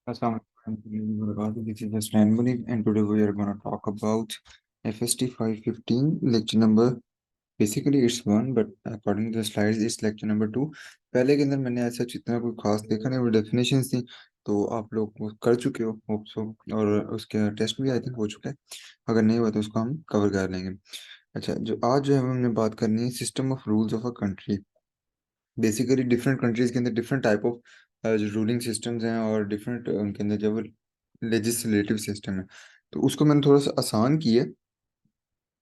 Assalamualaikum. This is just Ranbani, and today we are going to talk about FST 515 lecture number. Basically, it's one, but according to the slides, it's lecture number two. पहले के अंदर मैंने ऐसा जितना कोई खास देखा नहीं, वो डेफिनेशंस थी, तो आप लोग वो कर चुके हो होप सो, और उसके टेस्ट भी आई थिंक हो चुका है। अगर नहीं हुआ तो उसको हम कवर कर लेंगे। अच्छा, जो आज जो है हमने बात करनी है system of rules of a country. Basically different countries के अंदर डिफरेंट टाइप ऑफ जो रूलिंग सिस्टम्स हैं, और डिफरेंट उनके अंदर जब लेजिस्लेटिव सिस्टम है, तो उसको मैंने थोड़ा सा आसान किया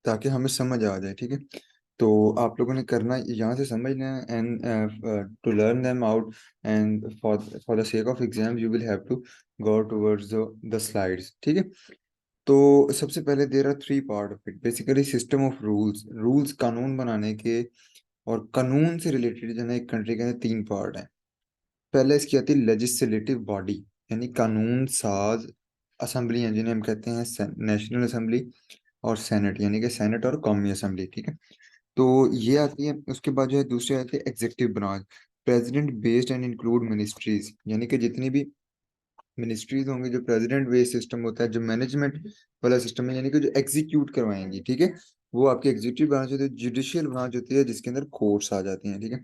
ताकि हमें समझ आ जाए। ठीक है, तो आप लोगों ने करना यहाँ से समझना है, and to learn them out, and for the sake of exam you will have to go towards the slides. ठीक है, तो सबसे पहले there are three part of it. Basically system of rules, rules कानून बनाने के, और कानून से रिलेटेड जो है एक कंट्री के अंदर तीन पार्ट है। पहले इसकी आती है लेजिस्लेटिव बॉडी, यानी कानून साज असेंबली, जिन्हें हम कहते हैं नेशनल असेंबली, और सेनेट, यानी कि सेनेट और कौमी असेंबली। ठीक है, तो ये आती है। उसके बाद जो है दूसरी आती है executive branch, president based and include ministries, यानी कि जितनी भी मिनिस्ट्रीज होंगी, जो प्रेसिडेंट बेस्ड सिस्टम होता है, जो मैनेजमेंट वाला सिस्टम है, यानी कि जो एग्जीक्यूट करवाएंगी। ठीक है, वो आपकी एग्जीक्यूटिव ब्रांच होती है। जुडिशियल ब्रांच होती है जिसके अंदर कोर्ट्स आ जाती हैं। ठीक है,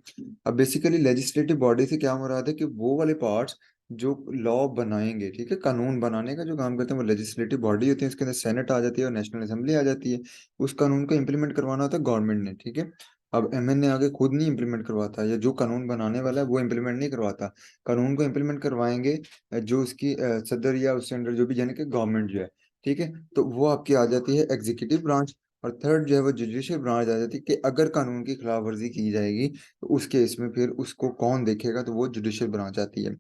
अब बेसिकली लेजिस्लेटिव बॉडी से क्या मुराद है कि वो वाले पार्ट्स जो लॉ बनाएंगे, ठीक है, कानून बनाने का जो काम करते हैं, वो लेजिस्लेटिव बॉडी होती है। इसके अंदर सेनेट आ जाती है और नेशनल असेंबली आ जाती है। उस कानून को इम्प्लीमेंट करवाना होता है गवर्नमेंट ने। ठीक है, अब एमएनए आगे खुद नहीं इम्प्लीमेंट करवाता, या जो कानून बनाने वाला है वो इम्प्लीमेंट नहीं करवाता। कानून को इम्प्लीमेंट करवाएंगे जो उसकी सदर या उससे अंडर जो भी, यानी कि गवर्नमेंट जो है। ठीक है, तो वो आपकी आ जाती है एग्जीक्यूटिव ब्रांच। और थर्ड जो है वो जुडिशियल ब्रांच आ जाती है, कि अगर कानून की खिलाफ वर्जी की जाएगी तो उस केस में फिर उसको कौन देखेगा, तो वो जुडिशियल ब्रांच आती है।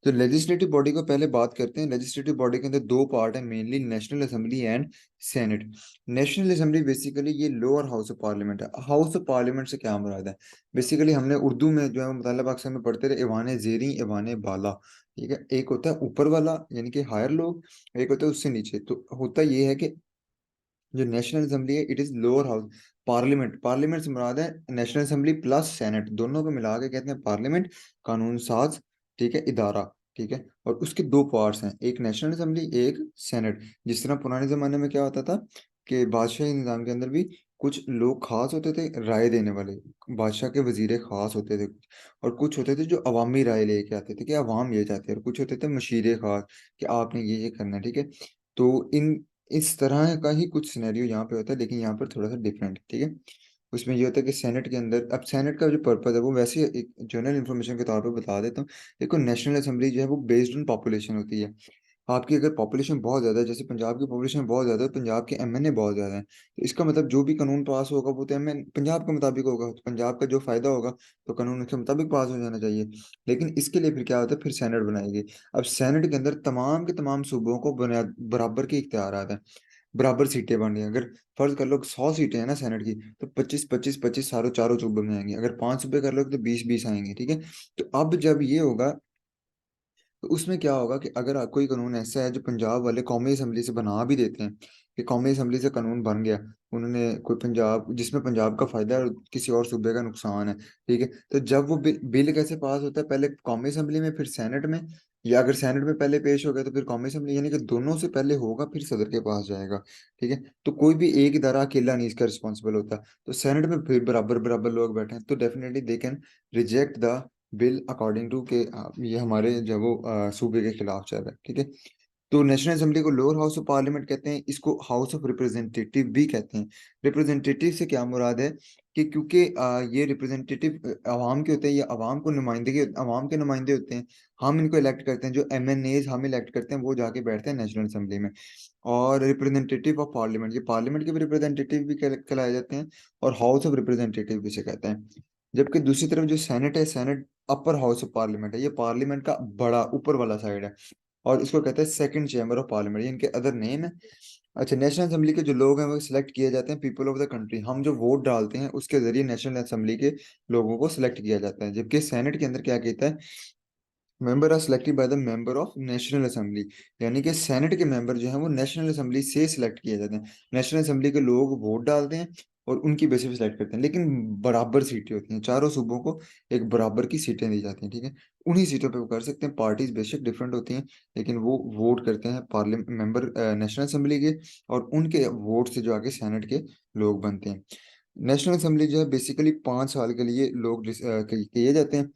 तो लेजिस्लेटिव बॉडी को पहले बात करते हैं। लेजिस्लेटिव बॉडी के अंदर दो पार्ट है mainly, national assembly and senate. National assembly basically ये लोअर हाउस ऑफ पार्लियामेंट है। हाउस ऑफ पार्लियामेंट से क्या मुराद है? बेसिकली हमने उर्दू में जो है मुताल्ला अक्सर में पढ़ते रहे, ईवान जेरी ईवान बाला। ठीक है, एक होता है ऊपर वाला यानी कि हायर लोग, एक होता है उससे नीचे। तो होता ये है कि जो नेशनल असेंबली है it is lower house. Parliament, parliament से मुराद है नेशनल असेंबली प्लस सेनेट, दोनों को मिला के कहते हैं पार्लियामेंट, कानून साज। ठीक है, इदारा। ठीक है, और उसके दो पार्ट्स हैं, एक नेशनल असेंबली, एक सेनेट। जिस तरह पुराने जमाने में क्या होता था कि बादशाही निज़ाम के अंदर भी कुछ लोग खास होते थे राय देने वाले, बादशाह के वजीर खास होते थे कुछ, और कुछ होते थे जो अवामी राय लेके आते थे कि अवाम ये चाहते हैं, और कुछ होते थे मशीरे खास कि आपने ये करना है। ठीक है, तो इन इस तरह का ही कुछ सिनेरियो यहाँ पे होता है, लेकिन यहाँ पर थोड़ा सा डिफरेंट। ठीक है, उसमें ये होता है कि सेनेट के अंदर, अब सेनेट का जो पर्पज है वो वैसे ही एक जनरल इन्फॉर्मेशन के तौर पे बता देता हूँ। देखो, नेशनल असेंबली जो है वो बेस्ड ऑन पॉपुलेशन होती है। आपकी अगर पॉपुलेशन बहुत ज़्यादा है, जैसे पंजाब की पॉपुलेशन बहुत ज़्यादा है, पंजाब के एमएनए बहुत ज़्यादा है, तो इसका मतलब जो भी कानून पास होगा वो तो एमएन पंजाब के मुताबिक होगा, तो पंजाब का जो फायदा होगा तो कानून उसके मुताबिक पास हो जाना चाहिए। लेकिन इसके लिए फिर क्या होता है, फिर सेनेट बनाएगी। अब सेनेट के अंदर तमाम के तमाम सूबों को बुनियाद बराबर के इख्तियार है, बराबर सीटें बन रही हैं। अगर फर्ज कर लो 100 सीटें हैं ना सेनेट की, तो 25 25 25 सारों चारों सूबे में आएंगी। अगर 5 सूबे कर लो तो 20 20 आएंगे। ठीक है, तो अब जब ये होगा तो उसमें क्या होगा कि अगर कोई कानून ऐसा है जो पंजाब वाले कौमी असेंबली से बना भी देते हैं, कि कौमी असेंबली से कानून बन गया, उन्होंने कोई पंजाब जिसमें पंजाब का फायदा है और किसी और सूबे का नुकसान है। ठीक है, तो जब वो बिल कैसे पास होता है, पहले कौमी असेंबली में फिर सेनेट में, या अगर सेनेट में पहले पेश हो गया तो फिर कौमी असेंबली, यानी कि दोनों से पहले होगा फिर सदर के पास जाएगा। ठीक है, तो कोई भी एक इदारा अकेला नहीं इसका रिस्पॉन्सिबल होता। तो सेनेट में फिर बराबर बराबर लोग बैठे हैं, तो definitely they can reject the bill according to के ये हमारे जो वो सूबे के खिलाफ चल रहा है। ठीक है, तो नेशनल असेंबली को लोअर हाउस ऑफ पार्लियामेंट कहते हैं, इसको हाउस ऑफ रिप्रेजेंटेटिव भी कहते हैं। रिप्रेजेंटेटिव से क्या मुराद है कि क्योंकि ये रिप्रेजेंटेटिव अवाम के होते हैं, ये अवाम को नुमाइंदगी, अवाम के नुमाइंदे होते हैं। हम इनको इलेक्ट करते हैं, जो एमएनएज हम इलेक्ट करते हैं वो जाके बैठते हैं नेशनल असेंबली में। और रिप्रेजेंटेटिव ऑफ पार्लियामेंट, ये पार्लियामेंट के भी रिप्रेजेंटेटिव भी कहलाए जाते हैं, और हाउस ऑफ रिप्रेजेंटेटिव भी से कहते हैं। जबकि दूसरी तरफ जो सेनेट है, senate upper house of parliament है, ये पार्लियामेंट का बड़ा ऊपर वाला साइड है, और इसको कहते हैं सेकंड चेंबर ऑफ पार्लियामेंट, ये इनके अदर नेम है। अच्छा, नेशनल असेंबली के जो लोग हैं वो सिलेक्ट किए जाते हैं पीपल ऑफ द कंट्री, हम जो वोट डालते हैं उसके जरिए नेशनल असेंबली के लोगों को सिलेक्ट किया जाता है। जबकि सेनेट के अंदर क्या कहता है, member are selected by the member of national assembly, यानी कि सेनेट के मेंबर जो हैं वो नेशनल असेंबली से सिलेक्ट किए जाते हैं। नेशनल असेंबली के लोग वोट डालते हैं, और उनकी बेसिस पे सिलेक्ट करते हैं, लेकिन बराबर सीटें होती हैं, चारों सूबों को एक बराबर की सीटें दी जाती हैं, ठीक है। उन्हीं सीटों पे वो कर सकते हैं। पार्टीज बेशक डिफरेंट होती हैं, लेकिन वो वोट करते हैं पार्लियामेंट मेंबर नेशनल असेंबली के, और उनके वोट से जो आगे सेनेट के लोग बनते हैं। नेशनल असेंबली जो है बेसिकली 5 साल के लिए लोग किए जाते हैं।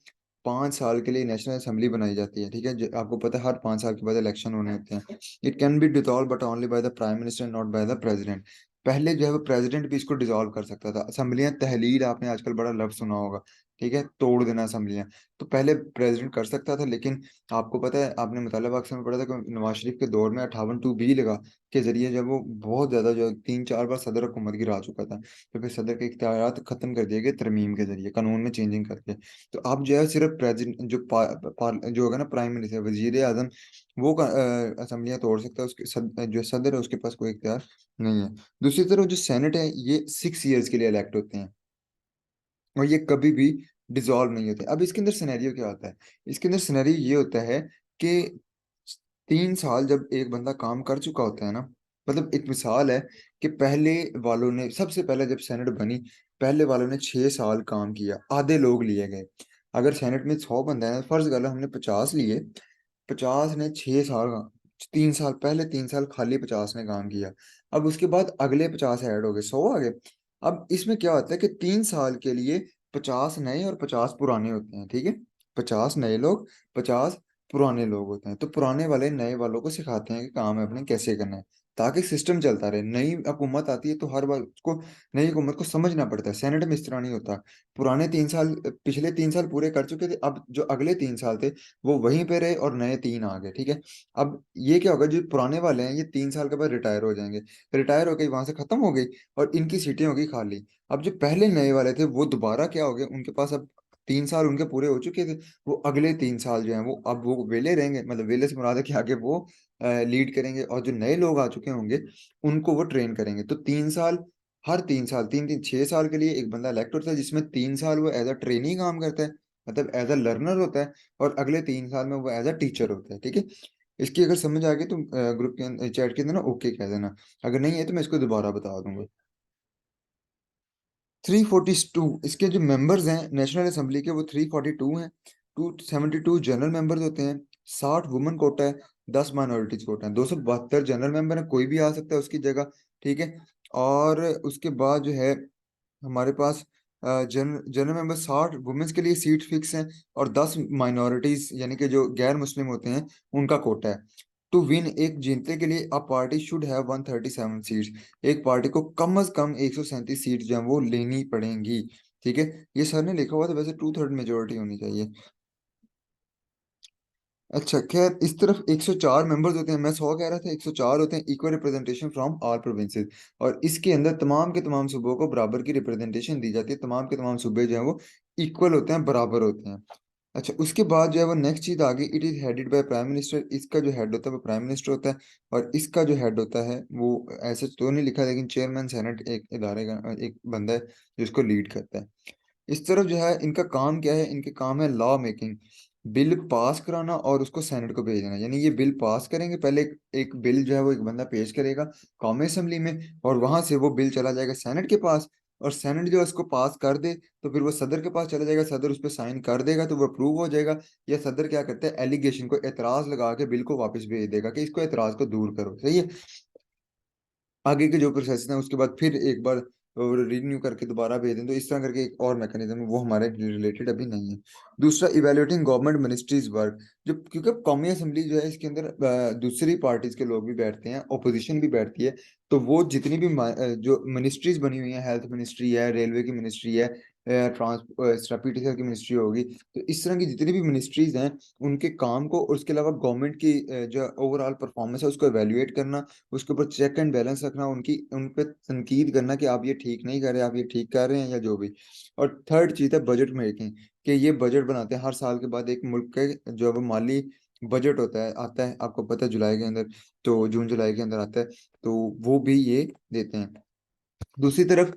5 साल के लिए नेशनल असेंबली बनाई जाती है, ठीक है। आपको पता है हर 5 साल के बाद इलेक्शन होने होते हैं। It can be dissolve but only by the prime minister, not by the president. पहले जो है वो प्रेसिडेंट भी इसको डिसॉल्व कर सकता था। असेंबलियां तहलील आपने आजकल बड़ा लफ्ज सुना होगा, ठीक है, तोड़ देना असेंबलियां। तो पहले प्रेसिडेंट कर सकता था, लेकिन आपको पता है, आपने मुताला अक्सर में पढ़ा था कि नवाज शरीफ के दौर में 58(2)(b लगा के जरिए जब वो बहुत ज्यादा जो 3-4 बार सदर हुकूमत गिरा चुका था, तो फिर सदर के इख्तियारात खत्म कर दिए गए तरमीम के जरिए, कानून में चेंजिंग करके। तो अब जो है सिर्फ प्रेसिडेंट जो होगा ना, प्राइम मिनिस्टर, वजीर आजम, वो असेंबलियां तोड़ सकता है। उसके जो सदर है उसके पास कोई इख्तियार नहीं है। दूसरी तरफ जो सेनेट है ये 6 ईयर्स के लिए इलेक्ट होते हैं, और ये कभी भी डिसॉल्व नहीं होते। अब इसके अंदर सिनेरियो क्या होता है? इसके अंदर सिनेरियो ये होता है कि 3 साल जब एक बंदा काम कर चुका होता है ना, मतलब एक मिसाल है कि पहले वालों ने, सबसे पहले जब सेनेट बनी, पहले वालों ने 6 साल काम किया, आधे लोग लिए गए। अगर सेनेट में 100 बंदा है, फर्ज कर लो हमने 50 लिए, 50 ने 6 साल, 3 साल पहले, 3 साल खाली 50 ने काम किया। अब उसके बाद अगले 50 ऐड हो गए, 100 आ गए। अब इसमें क्या होता है कि 3 साल के लिए 50 नए और 50 पुराने होते हैं, ठीक है। 50 नए लोग, 50 पुराने लोग होते हैं। तो पुराने वाले नए वालों को सिखाते हैं कि काम अपने कैसे करना है, ताकि सिस्टम चलता रहे। नई हुकूमत आती है तो हर बार उसको, नई हुकूमत को समझना पड़ता है। सेनेट में इस तरह नहीं होता। पुराने 3 साल, पिछले 3 साल पूरे कर चुके थे, अब जो अगले 3 साल थे वो वहीं पे रहे और नए 3 आ गए, ठीक है। अब ये क्या होगा, जो पुराने वाले हैं ये 3 साल के बाद रिटायर हो जाएंगे, रिटायर हो गई, वहां से खत्म हो गई, और इनकी सीटें होगी खाली। अब जो पहले नए वाले थे वो दोबारा क्या हो गए, उनके पास अब 3 साल उनके पूरे हो चुके थे, वो अगले 3 साल जो हैं वो अब वो वेले रहेंगे, मतलब वेले से मुराद है कि आगे वो लीड करेंगे, और जो नए लोग आ चुके होंगे उनको वो ट्रेन करेंगे। तो 3 साल, हर 3 साल, 3-3 6 साल के लिए एक बंदा इलेक्ट होता है, जिसमें 3 साल वो एज अ ट्रेनी काम करता है, मतलब एज अ लर्नर होता है, और अगले 3 साल में वो एज अ टीचर होता है, ठीक है। इसकी अगर समझ आ गई तो ग्रुप के अंदर, चैट के अंदर ना ओके कह देना। अगर नहीं है तो मैं इसको दोबारा बता दूंगा। 342 इसके जो मेंबर्स हैं नेशनल असेंबली के, वो 342 हैं। 272 जनरल मेंबर्स होते हैं, 60 वुमेन कोटा है, 10 माइनॉरिटीज कोटा है। 272 जनरल मेंबर है, कोई भी आ सकता है उसकी जगह, ठीक है। और उसके बाद जो है हमारे पास जनरल मेंबर 60 वुमेन्स के लिए सीट फिक्स हैं, और 10 माइनॉरिटीज यानी कि जो गैर मुस्लिम होते हैं उनका कोटा है। टू विन, एक जीतने के लिए a party should have 137 seats, एक पार्टी को कम से कम 137 सीट जो है वो लेनी पड़ेंगी, ठीक है। ये सर ने लिखा हुआ था, वैसे 2/3 मेजोरिटी होनी चाहिए। अच्छा खैर, इस तरफ 104 मेंबर्स होते हैं, मैं 100 कह रहा था, 104 होते हैं। Equal representation from all provinces, और इसके अंदर तमाम के तमाम सूबों को बराबर की रिप्रेजेंटेशन दी जाती है। तमाम के तमाम सूबे जो हैं वो इक्वल होते हैं, बराबर होते हैं। अच्छा, उसके बाद जो है वो नेक्स्ट चीज आ गई, it is headed by prime minister. इसका जो हेड होता है वो प्राइम मिनिस्टर होता है, और इसका जो हेड होता है वो ऐसे तो नहीं लिखा, लेकिन चेयरमैन सेनेट एक इदारे का एक बंदा है जो इसको लीड करता है। इस तरफ जो है इनका काम क्या है, इनके काम है लॉ मेकिंग, बिल पास कराना और उसको सेनेट को भेजना। यानी ये बिल पास करेंगे पहले, एक बिल जो है वो एक बंदा पेश करेगा कौमी असेंबली में, और वहां से वो बिल चला जाएगा सेनेट के पास, और सेनेट जो है उसको पास कर दे तो फिर वो सदर के पास चला जाएगा, सदर उस पर साइन कर देगा तो वो अप्रूव हो जाएगा। या सदर क्या करता है, एलिगेशन को एतराज लगा के बिल को वापस भेज देगा कि इसको एतराज को दूर करो, सही है। आगे के जो प्रोसेस है उसके बाद फिर एक बार रिन्यू करके दोबारा भेज दें, तो इस तरह करके एक और मैकेनिज्म है, वो हमारे रिलेटेड अभी नहीं है। दूसरा, इवेल्युएटिंग गवर्नमेंट मिनिस्ट्रीज वर्क, जो क्योंकि कौमी असेंबली जो है इसके अंदर दूसरी पार्टीज के लोग भी बैठते हैं, ओपोजिशन भी बैठती है। तो वो जितनी भी जो मिनिस्ट्रीज बनी हुई हैं, हेल्थ मिनिस्ट्री है, रेलवे की मिनिस्ट्री है, ट्रांसपोर्ट की मिनिस्ट्री होगी, तो इस तरह की जितनी भी मिनिस्ट्रीज हैं उनके काम को, और उसके अलावा गवर्नमेंट की जो ओवरऑल परफॉर्मेंस है उसको एवेल्युएट करना, उसके ऊपर चेक एंड बैलेंस रखना, उनकी उन पे तनकीद करना कि आप ये ठीक नहीं कर रहे, आप ये ठीक कर रहे हैं या जो भी। और थर्ड चीज है बजट मेकिंग, कि ये बजट बनाते हैं हर साल के बाद। एक मुल्क के जो वो माली बजट होता है, आता है, आपको पता है जुलाई के अंदर, तो जून जुलाई के अंदर आता है, तो वो भी ये देते हैं। दूसरी तरफ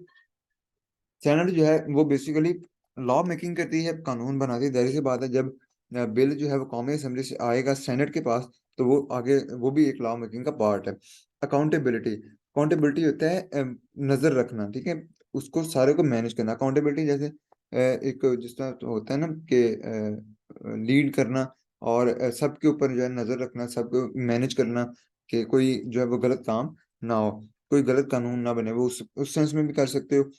सेनेट जो है वो बेसिकली लॉ मेकिंग करती है, कानून बनाती है। जाहिर सी बात है, जब बिल जो है वो कौमी असेंबली से आएगा सेनेट के पास, तो वो आगे, वो भी एक लॉ मेकिंग का पार्ट है। अकाउंटेबिलिटी, अकाउंटेबिलिटी होता है नजर रखना, ठीक है। उसको सारे को मैनेज करना। अकाउंटेबिलिटी जैसे एक जिस तरह तो होता है ना कि लीड करना और सबके ऊपर जो है नजर रखना, सबको मैनेज करना कि कोई जो है वो गलत काम ना हो, कोई गलत कानून ना बने, वो उस सेंस में भी कर सकते हो।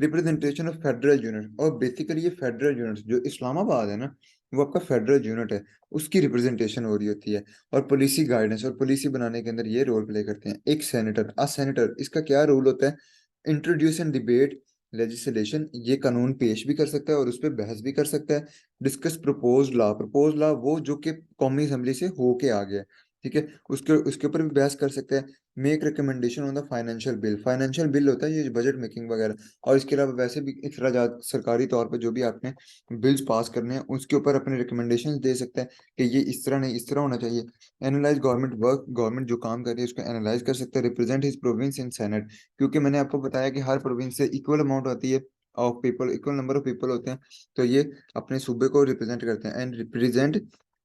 रिप्रेजेंटेशन ऑफ फेडरल यूनिट, और बेसिकली ये फेडरल यूनिट जो इस्लामाबाद है ना, वो आपका फेडरल यूनिट है, उसकी रिप्रेजेंटेशन हो रही होती है। और पॉलिसी गाइडेंस और पॉलिसी बनाने के अंदर ये रोल प्ले करते हैं। एक सेनेटर, अ सेनेटर, इसका क्या रोल होता है? इंट्रोड्यूस एंड डिबेट लेजिस्लेशन, ये कानून पेश भी कर सकता है और उस पर बहस भी कर सकता है। Discuss propose law, propose law वो जो कि कौमी असेंबली से होके आ गया है, ठीक है, उसके उसके ऊपर भी बहस कर सकते हैं। Make recommendation on the financial bill, financial bill होता है ये बजट मेकिंग वगैरह। और इसके अलावा वैसे भी इखराजात सरकारी तौर पे जो भी आपने बिल्स पास करने हैं उसके ऊपर अपने रिकमेंडेशंस दे सकता है कि ये इस तरह नहीं इस तरह होना चाहिए। एनालाइज गवर्नमेंट वर्क, गवर्नमेंट जो काम कर रही है उसको एनालाइज कर सकता है। रिप्रेजेंट हिज प्रोविंस इन सेनेट, क्योंकि मैंने आपको बताया कि हर प्रोविंस से इक्वल अमाउंट होती है of people, equal number of people होते हैं, तो ये अपने सूबे को रिप्रेजेंट करते हैं। एंड रिप्रेजेंट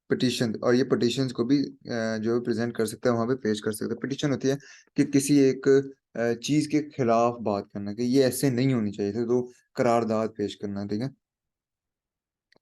पिटिशन, और ये पिटिशंस को भी जो है प्रेजेंट कर सकता है, वहां पे पेश कर सकता है। पिटिशन होती है कि किसी एक चीज के खिलाफ बात करना कि ये ऐसे नहीं होनी चाहिए थी, तो करारदाद पेश करना, ठीक है।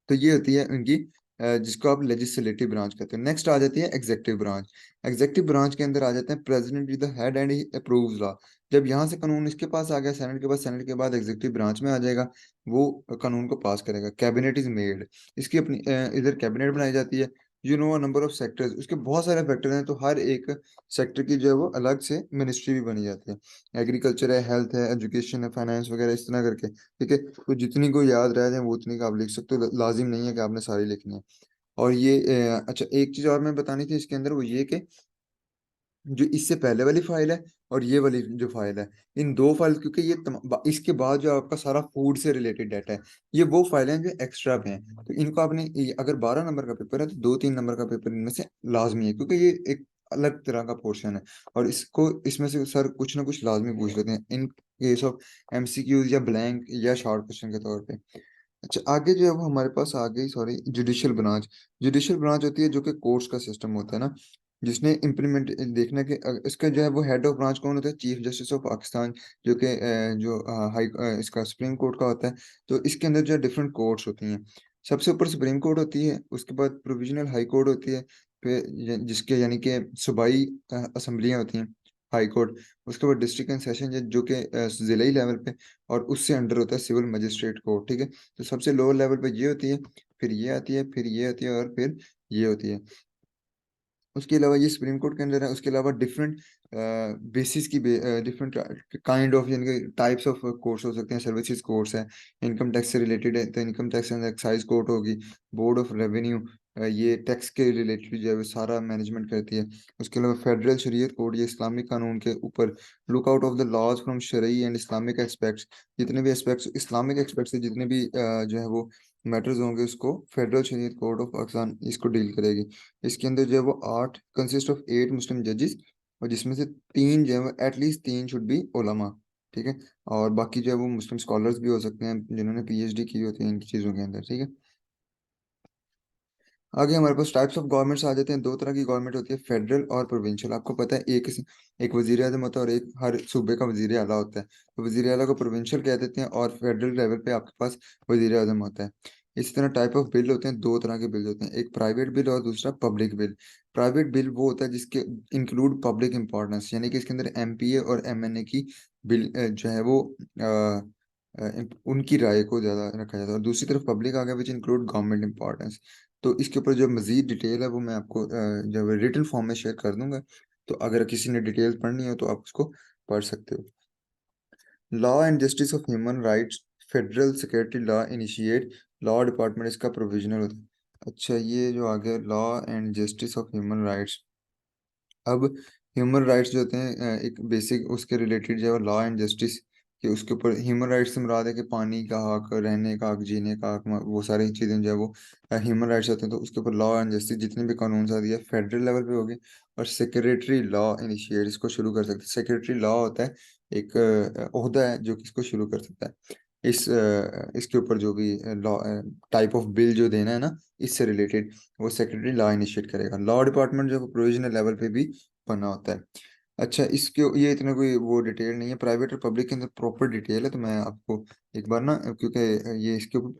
तो ये होती है उनकी जिसको आप लेजिस्लेटिव ब्रांच कहते हैं। नेक्स्ट आ जाती है एग्जेक्टिव ब्रांच। एग्जेक्टिव ब्रांच के अंदर आ जाते हैं president is the head and he approves law. जब यहाँ से कानून इसके पास आ गया सेनेट के पास, सेनेट के बाद एग्जेक्टिव ब्रांच में आ जाएगा, वो कानून को पास करेगा। कैबिनेट इज मेड, इसकी अपनी इधर कैबिनेट बनाई जाती है। You know number of sectors, उसके बहुत सारे फैक्टर हैं, तो हर एक सेक्टर की जो है वो अलग से मिनिस्ट्री भी बनी जाती है। एग्रीकल्चर है, हेल्थ है, एजुकेशन है, फाइनेंस वगैरह, इस तरह करके, ठीक है। तो जितनी को याद रह जाए वो उतनी का आप लिख सकते हो, लाजिम नहीं है कि आपने सारी लिखनी है। और ये अच्छा, एक चीज और मैं बतानी थी इसके अंदर, वो ये कि जो इससे पहले वाली फाइल है और ये वाली जो फाइल है, इन दो फाइल, क्योंकि ये इसके बाद जो आपका सारा फूड से रिलेटेड डाटा है, ये वो फाइलें हैं जो एक्स्ट्रा पे हैं। तो इनको आपने अगर 12 नंबर का पेपर है तो 2-3 नंबर का पेपर इनमें से लाजमी है, क्योंकि ये एक अलग तरह का पोर्शन है। और इसको इसमें से सर कुछ ना कुछ लाजमी पूछ लेते हैं इन केस ऑफ एमसीक्यूज या ब्लैंक या शॉर्ट क्वेश्चन के तौर पे। अच्छा, आगे जो है वो हमारे पास आ गई, sorry, judicial branch. Judicial branch होती है जो कि कोर्ट्स का सिस्टम होता है ना, जिसने इम्प्लीमेंट देखना कि इसका जो है वो हेड ऑफ ब्रांच कौन होता है? चीफ जस्टिस ऑफ पाकिस्तान, जो कि जो हाई इसका सुप्रीम कोर्ट का होता है। तो इसके अंदर जो है डिफरेंट कोर्ट्स होती हैं। सबसे ऊपर सुप्रीम कोर्ट होती है, उसके बाद प्रोविजनल हाई कोर्ट होती है, फिर जिसके यानी कि सूबाई असम्बलियाँ होती हैं, हाई कोर्ट। उसके बाद डिस्ट्रिक्ट एंड सेशन जज जो कि जिले लेवल पे, और उससे अंडर होता है सिविल मजिस्ट्रेट कोर्ट, ठीक है। तो सबसे लोअर लेवल पे ये होती है, फिर ये आती है, फिर ये आती है, और फिर ये होती है। उसके अलावा ये सुप्रीम कोर्ट के अंदर है। उसके अलावा डिफरेंट बेसिस की डिफरेंट काइंड ऑफ यानी कि टाइप्स ऑफ कोर्स हो सकते हैं। सर्विसेज कोर्स है, इनकम टैक्स से रिलेटेड है तो income tax and excise court होगी। बोर्ड ऑफ रेवेन्यू, ये टैक्स के रिलेटेड जो है वो सारा मैनेजमेंट करती है। उसके अलावा फेडरल शरीयत कोर्ट, ये इस्लामिक कानून के ऊपर look out of the laws from शरई एंड इस्लामिक एस्पेक्ट्स, जितने भी एस्पेक्ट्स इस्लामिक एस्पेक्ट्स से जितने भी जो है वो मैटर्स होंगे, उसको फेडरल शरीयत कोर्ट ऑफ पाकिस्तान इसको डील करेगी। इसके अंदर जो है वो 8 कंसिस्ट ऑफ 8 मुस्लिम जजेस, और जिसमें से 3 जो है वो एटलीस्ट 3 शुड बी उलमा, ठीक है। और बाकी जो है वो मुस्लिम स्कॉलर्स भी हो सकते हैं जिन्होंने पीएचडी की होती है इनकी चीज़ों के अंदर, ठीक है। आगे हमारे पास टाइप्स ऑफ गवर्नमेंट्स आ जाते हैं। दो तरह की गवर्नमेंट होती है, फेडरल और प्रोविंशियल। आपको पता है एक वजीर आजम होता है और एक हर सूबे का वजीर आला होता है। तो वजीर आला को प्रोविंशियल कह देते हैं, और फेडरल लेवल पे आपके पास वजीर आजम होता है। इसी तरह टाइप ऑफ बिल होते हैं, दो तरह के बिल होते हैं, एक प्राइवेट बिल और दूसरा पब्लिक बिल। प्राइवेट बिल वो होता है जिसके इंक्लूड पब्लिक इंपॉर्टेंस, यानी कि इसके अंदर एमपीए और एमएनए की बिल जो है वो उनकी राय को ज्यादा रखा जाता है। और दूसरी तरफ पब्लिक आ गया विच इंक्लूड गवर्नमेंट इंपॉर्टेंस। तो इसके ऊपर जो मजीद डिटेल है वो मैं आपको जब रिटन फॉर्म में शेयर कर दूंगा, तो अगर किसी ने डिटेल पढ़नी हो तो आप उसको पढ़ सकते हो। Law and justice of human rights, federal security law initiate, law department इसका प्रोविजनल होता है। अच्छा, ये जो आ गया law and justice of human rights. अब ह्यूमन राइट्स जो होते हैं एक बेसिक उसके रिलेटेड जो है लॉ एंड जस्टिस के उसके ऊपर ह्यूमन राइट्स से मुराद है कि पानी का हक, रहने का हक, जीने का हक, वो सारी चीज़ें जो है वो ह्यूमन राइट्स होते हैं। तो उसके ऊपर लॉ एंड जस्टिस जितने भी कानून साजी है फेडरल लेवल पे होगी। और सेक्रेटरी लॉ इनिशिएट इसको शुरू कर सकते हैं। सेक्रेटरी लॉ होता है एक ओहदा है जो कि इसको शुरू कर सकता है। इसके ऊपर जो भी लॉ टाइप ऑफ बिल जो देना है ना इससे रिलेटेड, वो सेक्रेटरी लॉ इनिशिएट करेगा। लॉ डिपार्टमेंट जो प्रोविजनल लेवल पे भी बना होता है। अच्छा, इसके ये इतना कोई वो डिटेल नहीं है, प्राइवेट और पब्लिक के अंदर प्रॉपर डिटेल है, तो मैं आपको एक बार ना, क्योंकि ये इसके ऊपर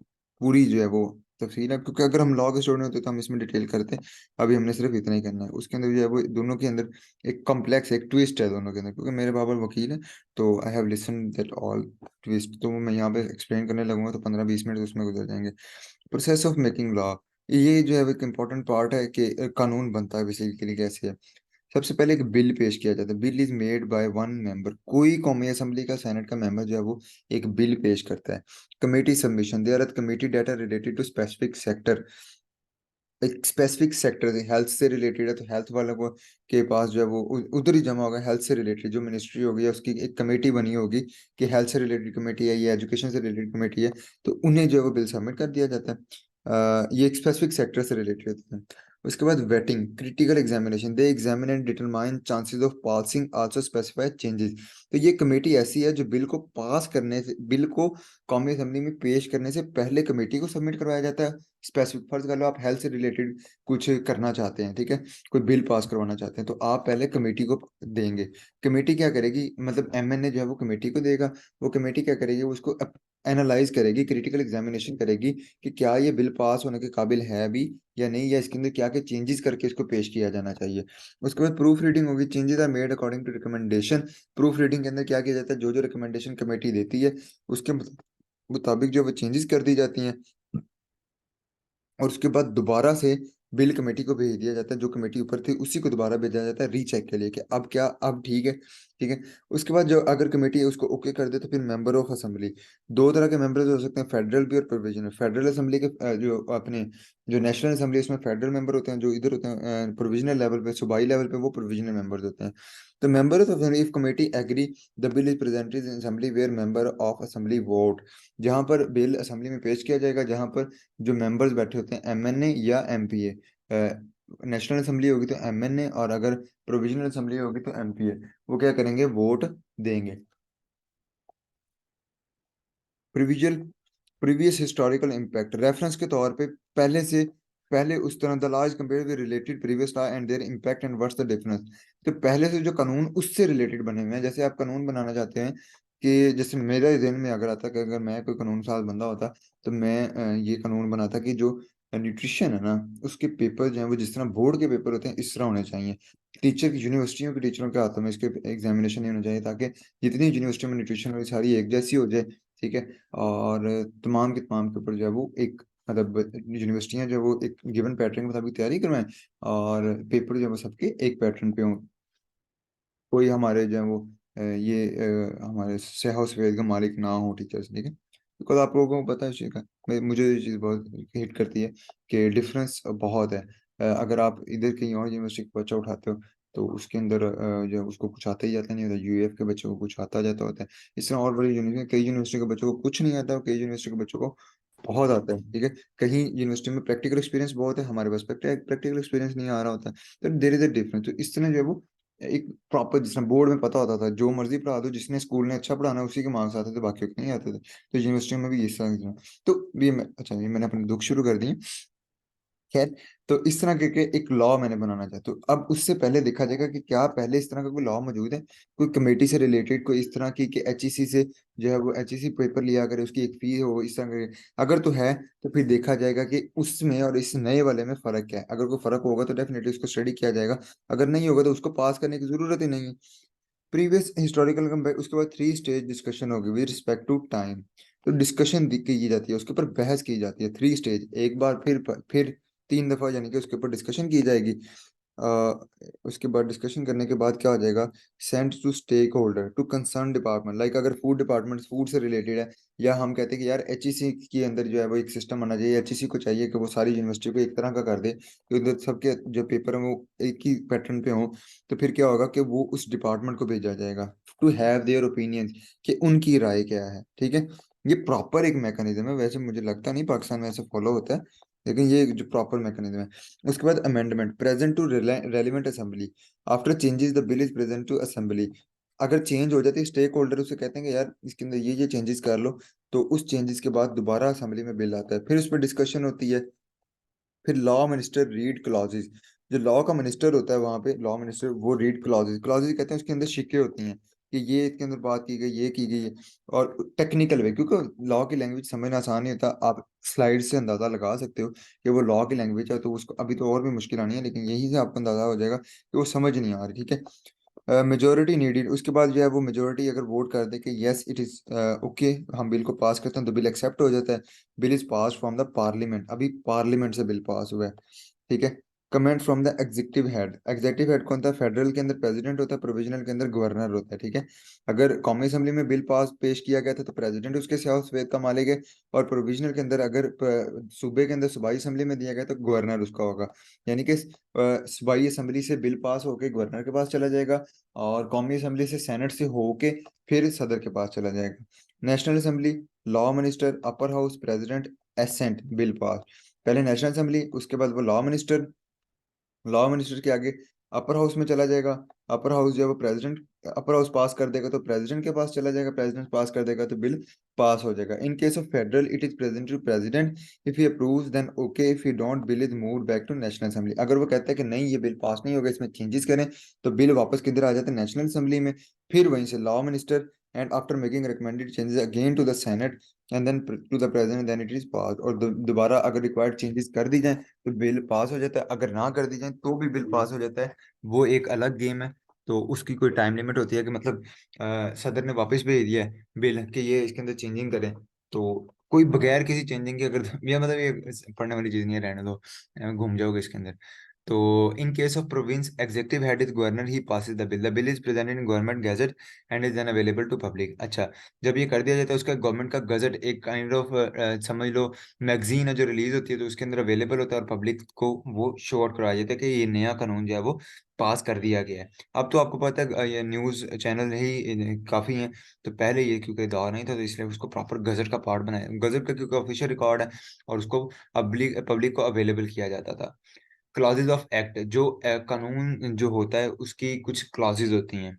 पूरी जो है वो तफसील है, क्योंकि अगर हम लॉ के स्टूडेंट होते तो हम इसमें डिटेल करते। अभी हमने सिर्फ इतना ही करना है, उसके अंदर जो है वो दोनों के अंदर एक कॉम्प्लेक्स, एक ट्विस्ट है दोनों के अंदर, क्योंकि मेरे पापा वकील है, तो I have listen that all twist, तो मैं यहाँ पे एक्सप्लेन करने लगूंगा तो 15-20 मिनट उसमें गुजर जाएंगे। प्रोसेस ऑफ मेकिंग लॉ, ये जो है वो एक इम्पोर्टेंट पार्ट है कि कानून बनता है बेसिकली कैसे है। सबसे पहले एक बिल पेश किया जाता है, bill is made by one member, कोई कौमी असेंबली का सेनेट का मेंबर जो है वो एक बिल पेश करता है। Committee submission, there are committee data related to specific sector, एक स्पेसिफिक सेक्टर हेल्थ से रिलेटेड है तो हेल्थ वालों को के पास जो है वो उधर ही जमा होगा, हेल्थ से रिलेटेड जो मिनिस्ट्री होगी या उसकी एक कमेटी बनी होगी कि हेल्थ से रिलेटेड कमेटी है, ये एजुकेशन से रिलेटेड कमेटी है, तो उन्हें जो है वो बिल सबमिट कर दिया जाता है। ये एक स्पेसिफिक सेक्टर से रिलेटेड होते हैं। उसके बाद waiting, critical examination, they examine and determine chances of passing, also specify changes. तो ये कमेटी ऐसी है जो बिल को पास करने से, बिल को कौमी असेंबली में पेश करने से पहले कमेटी को सबमिट करवाया जाता है। स्पेसिफिक, फर्ज कर लो आप हेल्थ से रिलेटेड कुछ करना चाहते हैं, ठीक है, कोई बिल पास करवाना चाहते हैं, तो आप पहले कमेटी को देंगे। कमेटी क्या करेगी, मतलब एमएनए जो है वो कमेटी को देगा, वो कमेटी क्या करेगी, वो उसको एनालाइज करेगी, क्रिटिकल एग्जामिनेशन करेगी कि क्या ये बिल पास होने के काबिल है अभी या नहीं, या इसके अंदर क्या क्या चेंजेस करके इसको पेश किया जाना चाहिए। उसके बाद प्रूफ रीडिंग होगी, changes are made according to recommendation. Proof reading के अंदर क्या किया जाता है, जो जो रिकमेंडेशन कमेटी देती है उसके मुताबिक जो वो चेंजेस कर दी जाती हैं, और उसके बाद दोबारा से बिल कमेटी को भेज दिया जाता है, जो कमेटी ऊपर थी उसी को दोबारा भेजा जाता है रीचेक के लिए कि अब क्या, अब ठीक है, ठीक है। उसके बाद जो अगर कमेटी उसको ओके कर दे तो फिर मेंबर ऑफ असेंबली, दो तरह के मेंबर्स हो सकते हैं, फेडरल भी और प्रोविजनल। फेडरल असेंबली के जो अपने जो नेशनल असेंबली उसमें फेडरल मेंबर होते हैं, जो इधर होते हैं प्रोविजनल लेवल पे, सूबाई लेवल पे वो प्रोविजनल मेंबर्स होते हैं। तो member of assembly if committee agree, the bill is presented in assembly where member of assembly vote, जहां पर बिल असेंबली में पेश किया जाएगा जहां पर जो मेंबर्स बैठे होते हैं एमएनए या एमपीए, नेशनल असेंबली होगी तो एमएनए, और अगर प्रोविजनल असेंबली होगी तो एमपीए, वो क्या करेंगे, वोट देंगे। प्रिविजल प्रीवियस हिस्टोरिकल इम्पैक्ट, रेफरेंस के तौर पे पहले से, पहले उस तरह the laws compare with related previous law and their impact and what's the difference. तो पहले से जो कानून उससे रिलेटेड बने हुए हैं, जैसे आप कानून बनाना चाहते हैं कि जैसे मेरे जहन में अगर आता कि अगर मैं कोई कानून साज बंदा होता तो मैं ये कानून बनाता कि जो न्यूट्रिशन है ना, उसके पेपर जो है वो जिस तरह बोर्ड के पेपर होते हैं इस तरह होने चाहिए। टीचर की, यूनिवर्सिटियों के टीचरों के हाथों में इसके एग्जामिनेशन नहीं होना चाहिए, ताकि जितनी यूनिवर्सिटी में न्यूट्रिशन वाली सारी एक जैसी हो जाए, ठीक है। और तमाम के तमाम के ऊपर जो है वो एक, मतलब यूनिवर्सिटियां जो है वो एक गिवन पैटर्न के मुताबिक तैयारी करवाएं, और पेपर जो है वो सबके एक पैटर्न पे हों। कोई हमारे जो है वो हमारे सहाउ सफेद का मालिक ना हो टीचर्स, ठीक है, बिकॉज आप लोगों को पता है इस चीज़ का, मुझे ये चीज़ बहुत हिट करती है कि डिफरेंस बहुत है। अगर आप इधर कहीं और यूनिवर्सिटी का बच्चा उठाते हो तो उसके अंदर जो उसको कुछ आता ही आता नहीं होता, यूएफ के बच्चों को कुछ आता जाता होता है। इस तरह और बड़ी यूनिवर्सिटी, कई यूनिवर्सिटी के बच्चों को कुछ नहीं आता और कई यूनिवर्सिटी के बच्चों को बहुत आता है, ठीक है। कहीं यूनिवर्सिटी में प्रैक्टिकल एक्सपीरियंस बहुत है, हमारे पास प्रैक्टिकल एक्सपीरियंस नहीं आ रहा होता, तो देर इज अ डिफरेंस। तो इस तरह जो है वो एक प्रॉपर, जिस बोर्ड में पता होता था जो मर्जी पढ़ा दो, जिसने स्कूल ने अच्छा पढ़ाना उसी के मार्क्स आते थे, बाकी के नहीं आते थे, तो यूनिवर्सिटी में भी इस तरह तो ये अच्छा, ये मैंने अपने दुख शुरू कर दिए। खैर, तो इस तरह के एक लॉ मैंने बनाना चाहता, तो अब उससे पहले देखा जाएगा कि क्या पहले इस तरह का कोई लॉ मौजूद है, कोई कमेटी से रिलेटेड, कोई इस तरह की कि एचईसी से जो है वो एचईसी पेपर लिया करे, उसकी एक फी हो इस तरह के, अगर तो है तो फिर देखा जाएगा कि उसमें और इस नए वाले में फर्क क्या है। अगर कोई फर्क होगा तो डेफिनेटली उसको स्टडी किया जाएगा, अगर नहीं होगा तो उसको पास करने की जरूरत ही नहीं है। प्रीवियस हिस्टोरिकल कंपेयर, उसके बाद 3 स्टेज डिस्कशन होगी विद रिस्पेक्ट टू टाइम। तो डिस्कशन की जाती है, उसके ऊपर बहस की जाती है, 3 स्टेज, एक बार फिर 3 दफा, यानी कि उसके ऊपर डिस्कशन की जाएगी। अ, उसके बाद डिस्कशन करने के बाद क्या हो जाएगा, send to stakeholder to concern department, like अगर फूड डिपार्टमेंट फूड से रिलेटेड है, या हम कहते हैं कि यार एचईसी के अंदर जो है वो एक सिस्टम आना चाहिए, एचईसी को चाहिए कि वो सारी यूनिवर्सिटी को एक तरह का कर दे कि उधर सबके जो पेपर है वो एक ही पैटर्न पे हो, तो फिर क्या होगा कि वो उस डिपार्टमेंट को भेजा जाएगा टू हैव देयर ओपिनियन, कि उनकी राय क्या है, ठीक है। ये प्रॉपर एक मैकेनिज्म है, वैसे मुझे लगता नहीं पाकिस्तान में ऐसे फॉलो होता है, लेकिन ये जो प्रॉपर मैकेनिज्म है। उसके बाद amendment, present to relevant assembly, after changes the bill is present to assembly. अगर चेंज हो जाती है, स्टेक होल्डर उसे कहते हैं कि यार इसके अंदर ये चेंजेस कर लो, तो उस चेंजेस के बाद दोबारा असेंबली में बिल आता है, फिर उस पर डिस्कशन होती है, फिर लॉ मिनिस्टर रीड क्लॉजेज, जो लॉ का मिनिस्टर होता है वहां पे, लॉ मिनिस्टर, वो रीड क्लॉजेज, क्लॉजेज कहते हैं उसके अंदर शिक्के होती हैं कि ये इसके अंदर बात की गई, ये की गई है। और टेक्निकल वे, क्योंकि लॉ की लैंग्वेज समझना आसान नहीं होता, आप स्लाइड से अंदाजा लगा सकते हो कि वो लॉ की लैंग्वेज है, तो उसको अभी तो और भी मुश्किल आनी है, लेकिन यही से आपको अंदाजा हो जाएगा कि वो समझ नहीं आ रही, ठीक है। मेजोरिटी नीडेड, उसके बाद जो है वो मेजोरिटी अगर वोट कर दे कि यस इट इज ओके, हम बिल को पास करते हैं, तो बिल एक्सेप्ट हो जाता है। Bill is pass from the parliament, अभी पार्लियामेंट से बिल पास हुआ है, ठीक है। Comment from the executive head, executive head कौन था? फेडरल के अंदर प्रेसिडेंट होता है, प्रोविजनल के अंदर गवर्नर होता है, ठीक है। अगर कौमी असेंबली में बिल पास पेश किया गया था तो प्रेसिडेंट उसके स्याह सफेद का मालिक है, और प्रोविजनल के अंदर अगर सूबे के अंदर सूबाई असेंबली में दिया गया तो गवर्नर उसका होगा। यानी कि सूबाई असेंबली से बिल पास होके गवर्नर के पास चला जाएगा, और कौमी असेंबली से सेनेट से होके फिर सदर के पास चला जाएगा। National assembly, law minister, upper house, president, assent, bill pass. पहले नेशनल असेंबली, उसके बाद वो लॉ मिनिस्टर, लॉ मिनिस्टर के आगे अपर हाउस में चला जाएगा। अपर हाउस जो है वो प्रेसिडेंट, अपर हाउस पास कर देगा तो प्रेसिडेंट के पास चला जाएगा, प्रेसिडेंट पास कर देगा तो बिल पास हो जाएगा। In case of federal it is present to president, if he approves then okay, if he don't bill is move back to national assembly. अगर वो कहता है कि नहीं ये बिल पास नहीं होगा, इसमें चेंजेस करें, तो बिल वापस किधर आ जाता है? नेशनल असेंबली में। फिर वहीं से law minister, and after making recommended changes again to the senate and then to the president, then it is pass. और दोबारा अगर रिक्वायर्ड चेंजेस कर दी जाए तो बिल पास हो जाता है, अगर ना कर दी जाए तो भी बिल पास हो जाता है। वो एक अलग गेम है, तो उसकी कोई टाइम लिमिट होती है कि मतलब सदर ने वापस भेज दिया है बिल कि ये इसके अंदर चेंजिंग करें, तो कोई बगैर किसी चेंजिंग के अगर ये मतलब ये पढ़ने वाली चीज नहीं है, रहने दो, घूम जाओगे इसके अंदर। तो in case of province executive head is governor, he passes the bill is presented in government gazette and is then available to public. अच्छा, जब ये कर दिया जाता है उसका गवर्नमेंट का गजट, एक काइंड ऑफ समझ लो मैगजीन है जो रिलीज होती है, तो उसके अंदर अवेलेबल होता है और पब्लिक को वो शो आउट कराया जाता है कि ये नया कानून जो है वो पास कर दिया गया है। अब तो आपको पता है ये न्यूज़ चैनल ही काफ़ी हैं, तो पहले ये क्योंकि दौर नहीं था तो इसलिए उसको प्रॉपर गजट का पार्ट बनाया, गजट का क्योंकि ऑफिशियल रिकॉर्ड है, और उसको पब्लिक पब्लिक को अवेलेबल किया जाता था। क्लॉजेज ऑफ एक्ट, जो कानून जो होता है उसकी कुछ क्लॉजेज होती हैं,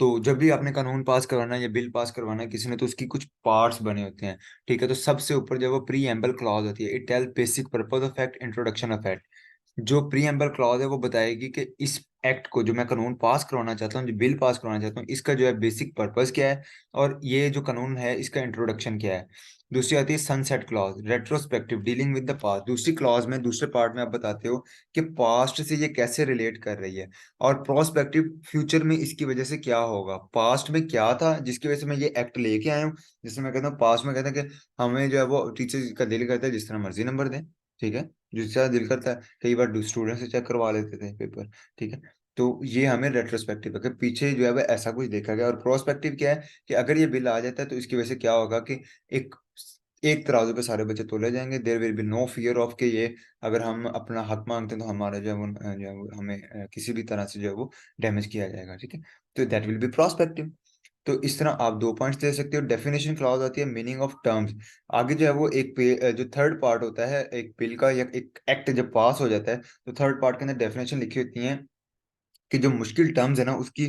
तो जब भी आपने कानून पास करवाना है या बिल पास करवाना है किसी ने, तो उसकी कुछ पार्ट्स बने होते हैं, ठीक है। तो सबसे ऊपर जब वो प्री एम्बल क्लॉज होती है, it tell basic purpose of act, introduction of act. जो प्रीएम्बल क्लॉज है वो बताएगी कि इस एक्ट को, जो मैं कानून पास करवाना चाहता हूँ, जो बिल पास करवाना चाहता हूँ, इसका जो है बेसिक पर्पस क्या है, और ये जो कानून है इसका इंट्रोडक्शन क्या है। दूसरी आती है sunset clause, retrospective, dealing with the past. दूसरी क्लॉज में, दूसरे पार्ट में आप बताते हो कि पास्ट से ये कैसे रिलेट कर रही है, और प्रोस्पेक्टिव, फ्यूचर में इसकी वजह से क्या होगा। पास्ट में क्या था जिसकी वजह से मैं ये एक्ट लेके आया हूँ, जिसमें मैं कहता हूँ, पास्ट में कहते हैं कि हमें जो है वो टीचर का दिल करता है जिस तरह मर्जी नंबर दें, ठीक है, जिसका दिल करता है। कई बार स्टूडेंट से चेक करवा लेते थे पेपर, ठीक है। तो ये हमें रेट्रोस्पेक्टिव है कि पीछे जो है वो ऐसा कुछ देखा गया, और प्रोस्पेक्टिव क्या है कि अगर ये बिल आ जाता है तो इसकी वजह से क्या होगा कि एक एक तराजू पे सारे बच्चे तोले जाएंगे, there will be no fear of के ये अगर हम अपना हक मांगते हैं तो हमारा जो है जो है वो हमें किसी भी तरह से जो है वो डैमेज किया जाएगा, ठीक है। तो दैट विल बी प्रोस्पेक्टिव। तो इस तरह आप दो पॉइंट्स दे सकते हो। डेफिनेशन क्लॉज आती है मीनिंग ऑफ टर्म्स। आगे जो है वो एक जो थर्ड पार्ट होता है एक बिल का या एक एक्ट जब पास हो जाता है, तो थर्ड पार्ट के अंदर डेफिनेशन लिखी होती है कि जो मुश्किल टर्म्स है ना उसकी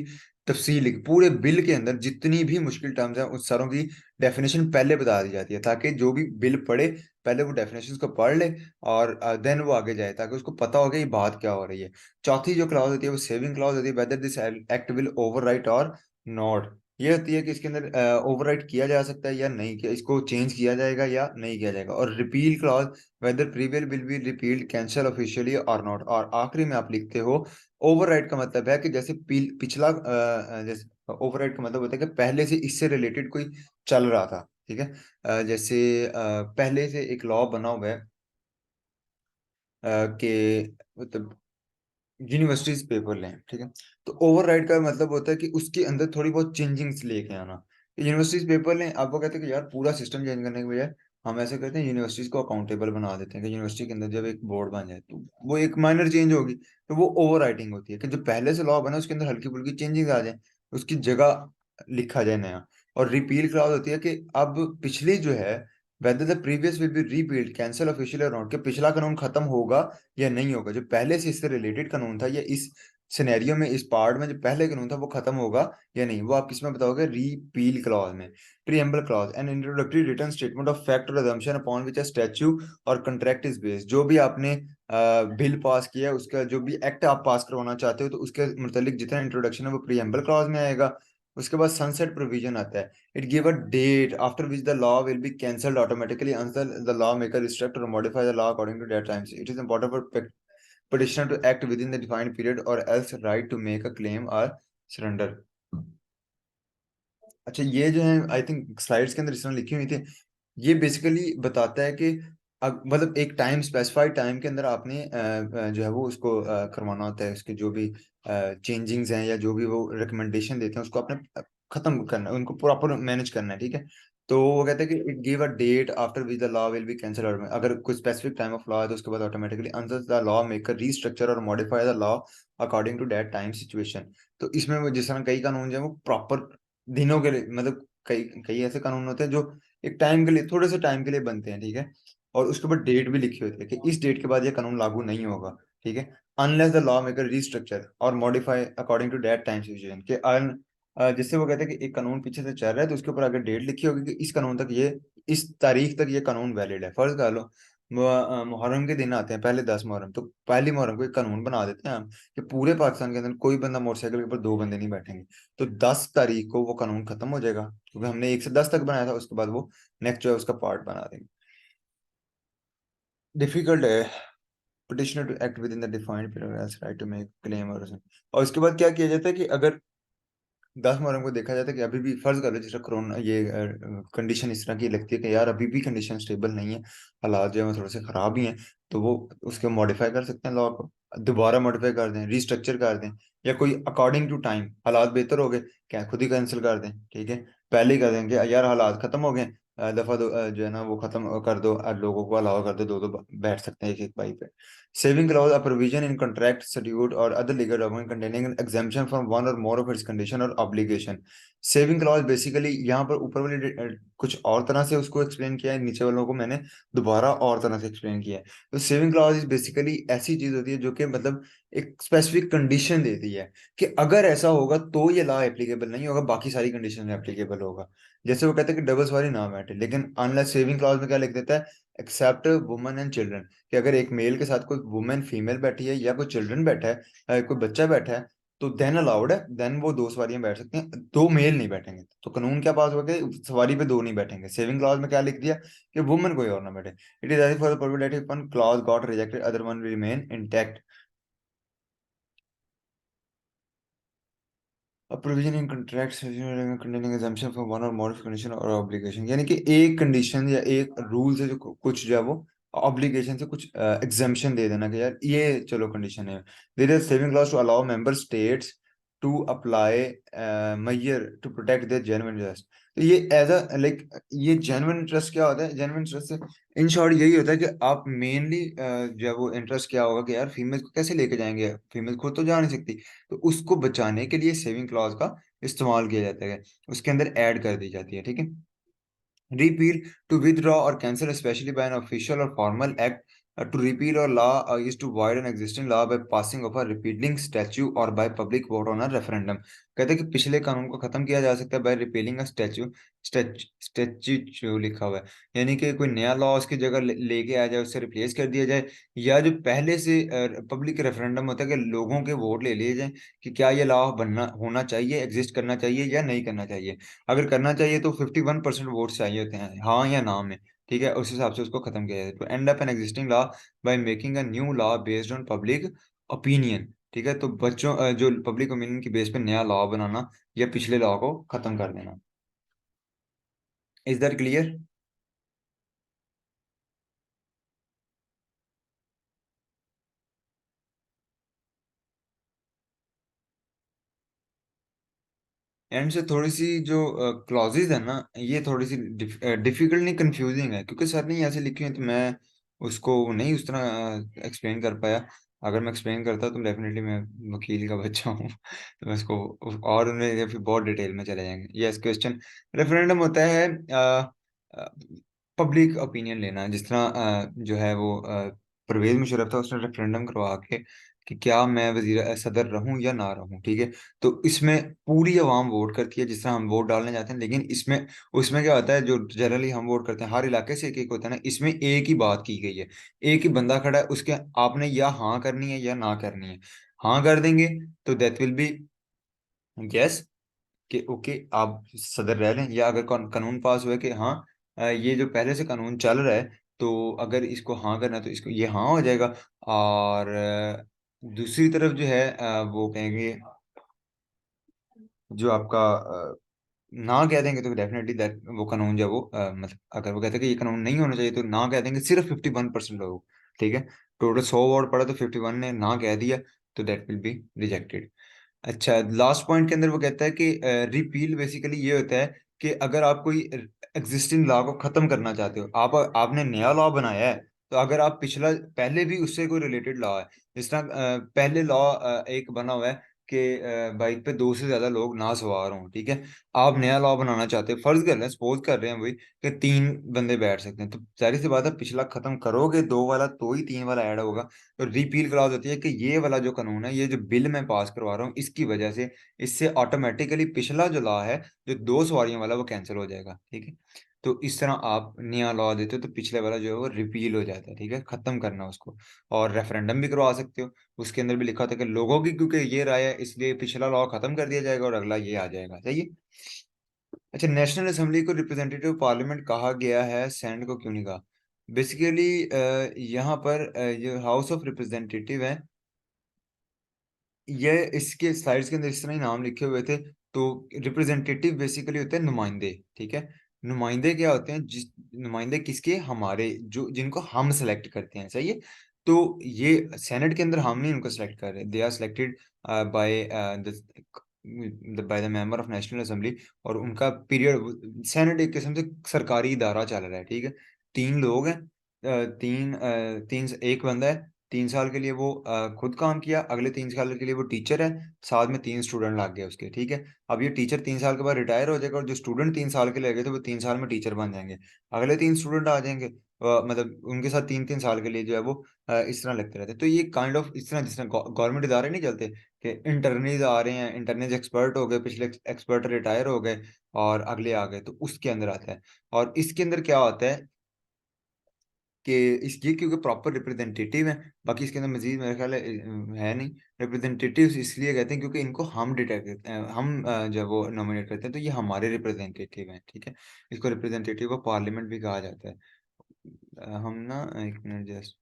तफसील पूरे बिल के अंदर जितनी भी मुश्किल टर्म्स हैं उन सारों की डेफिनेशन पहले बता दी जाती है, ताकि जो भी बिल पढ़े पहले वो डेफिनेशन को पढ़ ले और देन वो आगे जाए, ताकि उसको पता हो कि ये बात क्या हो रही है। चौथी जो क्लॉज होती है वो सेविंग क्लॉज होती है, whether this act will overwrite और नॉट। ये होती है कि इसके अंदर ओवरराइट किया जा सकता है या नहीं, कि इसको चेंज किया जाएगा या नहीं किया जाएगा। और repeal clause, whether previous will be repealed cancel officially और नॉट। और आखिरी में आप लिखते हो ओवरराइड का मतलब है कि जैसे पिछला जैसे ओवरराइड का मतलब होता है कि पहले से इससे रिलेटेड कोई चल रहा था, ठीक है। जैसे पहले से एक लॉ बना हुआ है कि मतलब यूनिवर्सिटीज पेपर लें, ठीक है। तो ओवरराइड का मतलब होता है कि उसके अंदर थोड़ी बहुत चेंजिंग्स लेके आना। यूनिवर्सिटीज पेपर लें, आप वो कहते हैं कि यार पूरा सिस्टम चेंज करने के बजाय हम ऐसे करते हैं यूनिवर्सिटीज को अकाउंटेबल बना देते हैं, कि यूनिवर्सिटी के अंदर जब एक बोर्ड बन जाए तो वो एक माइनर चेंज होगी, तो वो ओवर राइटिंग होती है कि जो पहले से लॉ बना उसके अंदर हल्की फुल्की चेंजिंग आ जाए, उसकी जगह लिखा जाए नया। और रिपील क्लॉज होती है कि अब पिछली जो है, whether the previous will be repealed cancel official और नॉट, कि पिछला कानून खत्म होगा या नहीं होगा, जो पहले से इससे रिलेटेड कानून था या इस सिनेरियो में इस पार्ट में जो पहले कानून था वो खत्म होगा या नहीं, वो आप किसमें बताओगे? रीपील क्लॉज में। Preamble clause, an introductory written statement of fact और assumption upon which a statue or contract is based. जो भी आपने बिल पास किया है, उसका जो भी एक्ट आप पास करवाना चाहते हो, तो उसके मुतालिक जितना इंट्रोडक्शन है वो प्रीएम्बल क्लॉज में आएगा। उसके बाद सनसेट प्रोविजन आता है। It give a date after which the law will be cancelled automatically until the law maker restrict और modify the law according to that times. It is important for petitioner to act within the defined period or else right to make a claim or surrender। अच्छा, ये जो है I think slides के अंदर इस तरह लिखी हुई थी, ये बेसिकली बताता है कि मतलब एक टाइम, स्पेसिफाइड टाइम के अंदर आपने जो है वो उसको करवाना होता है, उसके जो भी चेंजिंग्स हैं या जो भी वो रिकमेंडेशन देते हैं उसको आपने खत्म करना है, उनको प्रॉपर मैनेज करना है, ठीक है। तो वो कहते हैं कि it give a date after which the law will be cancel, और अगर कोई स्पेसिफिक टाइम ऑफ लॉ है तो उसके बाद automatically under the law maker restructure और modify the law according to that time situation. तो इसमें वो जिस तरह कई कानून जो है वो प्रॉपर दिनों के लिए, मतलब कई कई ऐसे कानून होते हैं जो एक टाइम के लिए, थोड़े से टाइम के लिए बनते हैं, ठीक है। और उसके ऊपर डेट भी लिखी होती है कि इस डेट के बाद ये कानून लागू नहीं होगा, ठीक है, unless the law maker restructure और modify according to that time situation के जिससे वो कहते हैं कि एक कानून पीछे से चल रहा है तो उसके ऊपर अगर डेट लिखी होगी कि इस कानून तक ये, इस तारीख तक ये कानून वैलिड है। फर्ज कर लो मुहर्रम के दिन आते हैं, पहले 10 मुहर्रम, तो पहली मुहर्रम को एक कानून बना देते हैं हम कि पूरे पाकिस्तान के अंदर कोई बंदा मोटरसाइकिल के ऊपर दो बंदे नहीं बैठेंगे। तो 10 तारीख को वो कानून खत्म हो जाएगा, क्योंकि हमने 1 से 10 तक बनाया था, उसके बाद वो नेक्स्ट जो है उसका पार्ट बना देंगे। डिफिकल्ट है। Petitioner to act within the defined period has right to make claim और उसके बाद क्या किया जाता है कि अगर 10 मुहर्रम को देखा जाता है कि अभी भी, फर्ज कर लो जिस तरह कोरोना, ये कंडीशन इस तरह की लगती है कि यार अभी भी कंडीशन स्टेबल नहीं है, हालात जो है वो थोड़े से खराब ही हैं, तो वो उसके मॉडिफाई कर सकते हैं लॉ को, दोबारा मॉडिफाई कर दें, रीस्ट्रक्चर कर दें, या कोई अकॉर्डिंग टू टाइम हालात बेहतर हो गए, क्या खुद ही कैंसिल कर दें, ठीक है। पहले ही कर देंगे यार हालात खत्म हो गए, दफा दो जो है ना वो खत्म कर दो, लोगों को अलाउ कर दो, दो दो बैठ सकते हैं एक एक बाई पे। Saving clause, a provision in contract, statute, or other legal document containing an exemption from one or more of its condition or obligation। Saving clause basically यहाँ पर ऊपर वाले कुछ और तरह से उसको एक्सप्लेन किया है, नीचे वालों को मैंने दोबारा और तरह से एक्सप्लेन किया है। तो सेविंग क्लॉज इज बेसिकली ऐसी चीज होती है जो कि मतलब एक स्पेसिफिक कंडीशन देती है कि अगर ऐसा होगा तो ये लॉ एप्लीकेबल नहीं होगा, बाकी सारी कंडीशन में एप्लीकेबल होगा। जैसे वो कहते हैं कि डबल सवारी ना बैठे, लेकिन अनलेस सेविंग क्लॉज में क्या लिख देता है, एक्सेप्ट वुमेन एंड चिल्ड्रन, कि अगर एक मेल के साथ कोई वुमेन फीमेल बैठी है या कोई चिल्ड्रन बैठा है, कोई बच्चा बैठा है, तो देन अलाउड है, देन वो दो सवारियां बैठ सकती हैं, दो मेल नहीं बैठेंगे। तो कानून क्या पास हो गया, सवारी पे दो नहीं बैठेंगे। सेविंग क्लॉज में क्या लिख दिया कि वुमेन कोई और ना बैठे। It is for the provident one clause got rejected other one remain intact. A provision in contracts containing exemption from one or more condition or obligation, यानी कि एक कंडीशन या एक रूल से जो कुछ जो है वो ऑब्लिगेशन से कुछ एग्जेम्पशन दे देना कि यार ये चलो कंडीशन है। There is saving clause to allow member states to apply measure to protect their genuine interest. तो ये एज अ लाइक, ये जेन्युइन इंटरेस्ट क्या होता है, जेन्युइन इंटरेस्ट से इन शॉर्ट यही होता है कि आप मेनली जो है वो इंटरेस्ट क्या होगा कि यार फीमेल को कैसे लेके जाएंगे, फीमेल खुद तो जा नहीं सकती, तो उसको बचाने के लिए सेविंग क्लॉज का इस्तेमाल किया जाता है, उसके अंदर ऐड कर दी जाती है, ठीक है। Repeal, to withdraw or cancel, especially by an official or formal act. To repeal a law is to void an existing law by passing of a repealing statute or by public vote on a referendum। कहते हैं कि पिछले कानून को खत्म किया जा सकता है बाय रिपीलिंग अ स्टैच्यू लिखा हुआ है, यानी कि कोई नया लॉ उसकी जगह लेके आ जाए, उससे रिप्लेस कर दिया जाए, या जो पहले से पब्लिक रेफरेंडम होता है कि लोगों के वोट ले लिए जाए कि क्या ये लॉ बनना होना चाहिए, एग्जिस्ट करना चाहिए या नहीं करना चाहिए। अगर करना चाहिए तो 51% वोट चाहिए होते हैं हाँ या ना में, ठीक है, उस हिसाब से उसको खत्म किया जाए। तो and up an existing law by making a new law based on public opinion, ठीक है। तो बच्चों जो पब्लिक ओपिनियन की बेस पे नया लॉ बनाना या पिछले लॉ को खत्म कर देना। Is that clear? एंड से थोड़ी सी जो क्लॉजेज है ना, ये थोड़ी सी डिफिकल्ट नहीं, कंफ्यूजिंग है, क्योंकि सर ने ऐसे लिखी है तो मैं उसको नहीं उस तरह एक्सप्लेन कर पाया। अगर मैं एक्सप्लेन करता तो डेफिनेटली, मैं वकील का बच्चा हूँ तो मैं इसको और उनमें या फिर बहुत डिटेल में चले जाएंगे। Yes, question. रेफरेंडम होता है पब्लिक ओपिनियन लेना, जिस तरह जो है वो परवेज मुशर्रफ था, उसने रेफरेंडम करवा के कि क्या मैं वजीर सदर रहूं या ना रहूं, ठीक है। तो इसमें पूरी आवाम वोट करती है जिस तरह हम वोट डालने जाते हैं, लेकिन इसमें उसमें क्या होता है, जो जनरली हम वोट करते हैं हर इलाके से एक एक होता है ना, इसमें एक ही बात की गई है। एक ही बंदा खड़ा है, उसके आपने या हाँ करनी है या ना करनी है। हाँ कर देंगे तो दैट विल बी यस, कि ओके आप सदर रह लें, या अगर कानून पास हुआ है कि हाँ ये जो पहले से कानून चल रहा है, तो अगर इसको हाँ करना है तो इसको ये हाँ हो जाएगा। और दूसरी तरफ जो है वो कहेंगे, जो आपका ना कह देंगे तो डेफिनेटली दैट वो कानून जो है वो मतलब अगर वो कहते हैं कि ये कानून नहीं होना चाहिए तो ना कह देंगे सिर्फ 51% लोग, ठीक है। टोटल 100 वोट पड़ा तो 51 ने ना कह दिया, तो दैट विल बी रिजेक्टेड। अच्छा, लास्ट पॉइंट के अंदर वो कहता है कि रिपील बेसिकली ये होता है कि अगर आप कोई एग्जिस्टिंग लॉ को खत्म करना चाहते हो, आप आपने नया लॉ बनाया है, तो अगर आप पिछला पहले भी उससे कोई रिलेटेड लॉ है, जिस तरह पहले लॉ एक बना हुआ है कि बाइक पे दो से ज्यादा लोग ना सवार हों, ठीक है। आप नया लॉ बनाना चाहते हो, फर्ज कर रहे हैं, सपोज कर रहे हैं भाई कि 3 बंदे बैठ सकते हैं, तो जाहिर सी बात है पिछला खत्म करोगे दो वाला तो ही 3 वाला ऐड होगा। तो रिपील क्लॉज होती है कि ये वाला जो कानून है, ये जो बिल मैं पास करवा रहा हूँ, इसकी वजह से इससे ऑटोमेटिकली पिछला जो लॉ है जो 2 सवारियों वाला वो कैंसिल हो जाएगा, ठीक है। तो इस तरह आप नया लॉ देते हो तो पिछले वाला जो है वो रिपील हो जाता है, ठीक है, खत्म करना उसको। और रेफरेंडम भी करवा सकते हो, उसके अंदर भी लिखा होता है कि लोगों की क्योंकि ये राय है इसलिए पिछला लॉ खत्म कर दिया जाएगा और अगला ये आ जाएगा, सही है। अच्छा, नेशनल असेंबली को रिप्रेजेंटेटिव पार्लियामेंट कहा गया है, सेनेट को क्यों नहीं कहा? बेसिकली यहाँ पर जो हाउस ऑफ रिप्रेजेंटेटिव है, ये इसके स्लाइड्स के अंदर इस तरह ही नाम लिखे हुए थे। तो रिप्रेजेंटेटिव बेसिकली होते हैं नुमाइंदे, ठीक है। नुमाइंदे क्या होते हैं, जिस नुमाइंदे किसके, हमारे जो जिनको हम सेलेक्ट करते हैं, सही है। तो ये सेनेट के अंदर हम नहीं उनको सेलेक्ट कर रहे, they are selected by by the member of national assembly. और उनका पीरियड, सेनेट एक किस्म से सरकारी इदारा चल रहा है, ठीक है। 3 लोग हैं, एक बंदा है, 3 साल के लिए वो खुद काम किया, अगले 3 साल के लिए वो टीचर है, साथ में 3 स्टूडेंट लग गए उसके, ठीक है। अब ये टीचर 3 साल के बाद रिटायर हो जाएगा, और जो स्टूडेंट 3 साल के लिए लगे थे वो 3 साल में टीचर बन जाएंगे। अगले 3 स्टूडेंट आ जाएंगे, मतलब उनके साथ 3 3 साल के लिए जो है वो इस तरह लगते रहते हैं। तो ये काइंड ऑफ इस तरह, जिस तरह गवर्नमेंट इदारे नहीं चलते कि इंटर्नीज आ रहे हैं, इंटर्नीज एक्सपर्ट हो गए, पिछले एक्सपर्ट रिटायर हो गए और अगले आ गए, तो उसके अंदर आता है। और इसके अंदर क्या होता है कि इसकी, क्योंकि प्रॉपर रिप्रेजेंटेटिव है, बाकी इसके अंदर मजीद मेरे ख्याल है नहीं। रिप्रेजेंटेटिव इसलिए कहते हैं क्योंकि इनको हम डिटेक्ट करते हैं, हम जब वो नॉमिनेट करते हैं तो ये हमारे रिप्रेजेंटेटिव हैं, ठीक है। इसको रिप्रेजेंटेटिव ऑफ पार्लियामेंट भी कहा जाता है। हम ना एक मिनट जस्ट,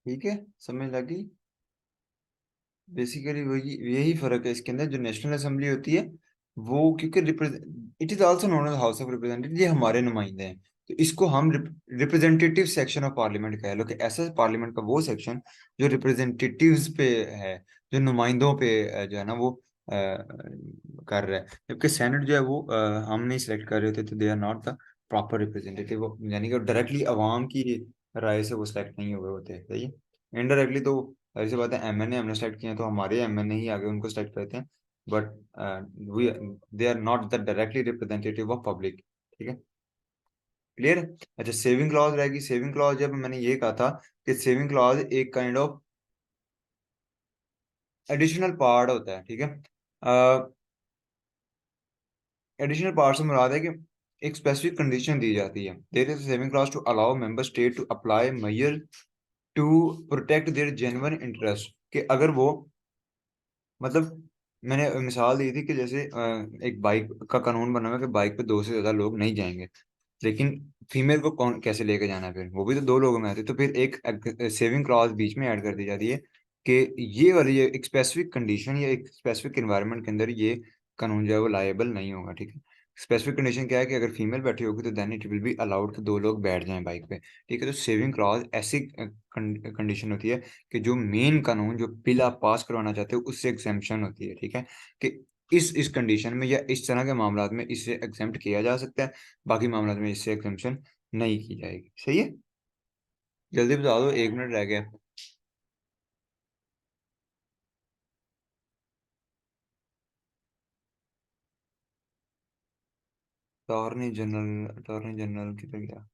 ठीक है, समझ लगी। बेसिकली वही यही फर्क है इसके अंदर, जो नेशनल असेंबली होती है वो, क्योंकि it is also known as house of representative, ये हमारे नुमाइंदे हैं। तो इसको हम रिप्रेजेंटेटिव सेक्शन ऑफ पार्लियामेंट कह लो, कि ऐसा पार्लियामेंट का वो सेक्शन जो रिप्रेजेंटेटिव्स पे है, जो नुमाइंदों पे जो है ना वो कर रहा है। जबकि सेनेट जो है वो हम नहीं सिलेक्ट कर रहे होते, तो they are not the proper representative, यानी कि डायरेक्टली अवाम की राय से वो सिलेक्ट नहीं हुए होते, सही है। इनडायरेक्टली तो ऐसी बात है, एमएनए हमने सेलेक्ट किए हैं तो हमारे एमएनए ही आगे उनको सेलेक्ट करते हैं, but we they are not the directly representative of public, ठीक है। क्लियर है। अच्छा, सेविंग क्लॉज रहेगी। सेविंग क्लॉज, जब मैंने ये कहा था कि सेविंग क्लॉज एक काइंड ऑफ एडिशनल पार्ट होता है, ठीक है। एडिशनल पार्ट से मुराद है कि एक स्पेसिफिक कंडीशन दी जाती है, there is saving clause to allow member state to apply measure to protect their genuine interest, कि अगर वो, मतलब मैंने मिसाल दी थी कि जैसे एक बाइक का कानून बना हुआ है कि बाइक पे दो से ज्यादा लोग नहीं जाएंगे, लेकिन फीमेल को कौन कैसे लेके जाना है, फिर वो भी तो दो लोगों में आती है, तो फिर एक सेविंग क्लॉज बीच में ऐड कर दी जाती है कि ये वाली ये एक स्पेसिफिक कंडीशन या एक स्पेसिफिक एनवायरनमेंट के अंदर ये कानून जो है वो लायबल नहीं होगा, ठीक है। स्पेसिफिक कंडीशन क्या है कि अगर फीमेल बैठी होगी तो then it will be allowed कि दो लोग बैठ जाएं बाइक पे, ठीक है। तो सेविंग क्लॉज ऐसी कंडीशन होती है कि जो मेन कानून जो बिल आप पास करवाना चाहते हो उससे एग्जेम्पशन होती है, ठीक है। कि इस कंडीशन में या इस तरह के मामलात में इससे एग्जेम्प्ट किया जा सकता है, बाकी मामलों में इससे एग्जम्पशन नहीं की जाएगी, सही है। जल्दी बता दो, 1 मिनट रह गया। अटॉर्नी जनरल, अटॉर्नी जनरल किधर गया?